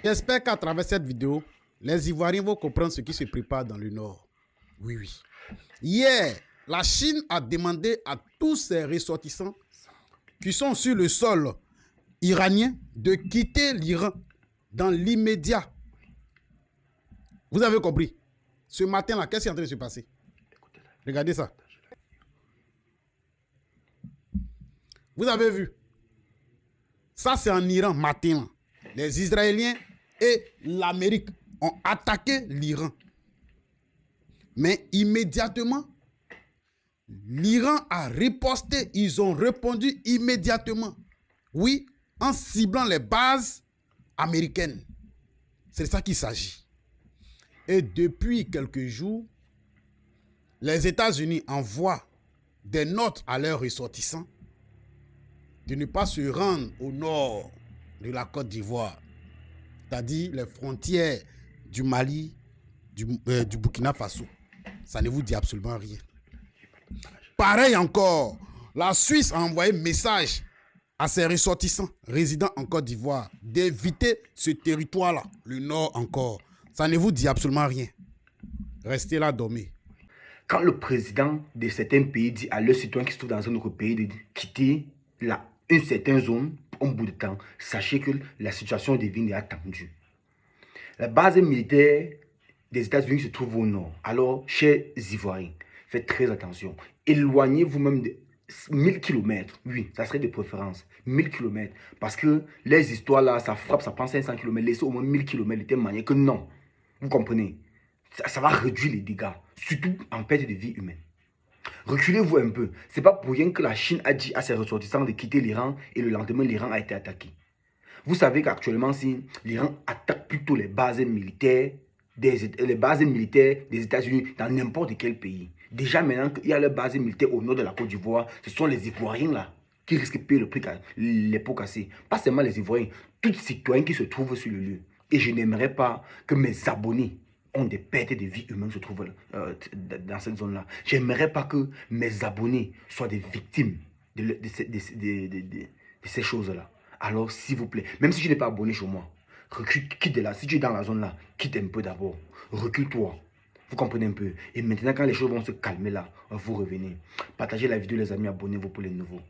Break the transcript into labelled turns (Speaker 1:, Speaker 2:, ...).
Speaker 1: J'espère qu'à travers cette vidéo, les Ivoiriens vont comprendre ce qui se prépare dans le Nord. Oui, oui. Hier, la Chine a demandé à tous ses ressortissants qui sont sur le sol iranien de quitter l'Iran dans l'immédiat. Vous avez compris? Ce matin-là, qu'est-ce qui est en train de se passer? Regardez ça. Vous avez vu? Ça, c'est en Iran, matin. Les Israéliens et l'Amérique ont attaqué l'Iran. Mais immédiatement, l'Iran a riposté. Ils ont répondu immédiatement. Oui, en ciblant les bases américaines. C'est de ça qu'il s'agit. Et depuis quelques jours, les États-Unis envoient des notes à leurs ressortissants de ne pas se rendre au nord de la Côte d'Ivoire, c'est-à-dire les frontières du Mali, du Burkina Faso. Ça ne vous dit absolument rien. Pareil encore, la Suisse a envoyé un message à ses ressortissants résidant en Côte d'Ivoire d'éviter ce territoire-là, le nord encore. Ça ne vous dit absolument rien. Restez là, dormez.
Speaker 2: Quand le président de certains pays dit à leurs citoyens qui se trouvent dans un autre pays de quitter une certaine zone pour un bout de temps, sachez que la situation devient attendue. La base militaire des États-Unis se trouve au nord. Alors, chers Ivoiriens, faites très attention. Éloignez-vous même de 1000 km. Oui, ça serait de préférence. 1000 km. Parce que les histoires là, ça frappe, ça prend 500 km. Laissez au moins 1000 km de telle manière que non. Vous comprenez? Ça va réduire les dégâts, surtout en perte de vie humaine. Reculez-vous un peu. C'est pas pour rien que la Chine a dit à ses ressortissants de quitter l'Iran et le lendemain, l'Iran a été attaqué. Vous savez qu'actuellement, si l'Iran attaque plutôt les bases militaires des États-Unis dans n'importe quel pays. Déjà maintenant qu'il y a les bases militaires au nord de la Côte d'Ivoire, ce sont les Ivoiriens là qui risquent de payer le prix, les pots cassés. Pas seulement les Ivoiriens, tous les citoyens qui se trouvent sur le lieu. Et je n'aimerais pas que mes abonnés ont des pertes de vie humaines se trouvent dans cette zone-là. J'aimerais pas que mes abonnés soient des victimes de ces choses-là. Alors, s'il vous plaît, même si tu n'es pas abonné chez moi, recule, quitte de là. Si tu es dans la zone là, quitte un peu d'abord. Recule-toi. Vous comprenez un peu. Et maintenant, quand les choses vont se calmer là, vous revenez. Partagez la vidéo, les amis, abonnez-vous pour les nouveaux.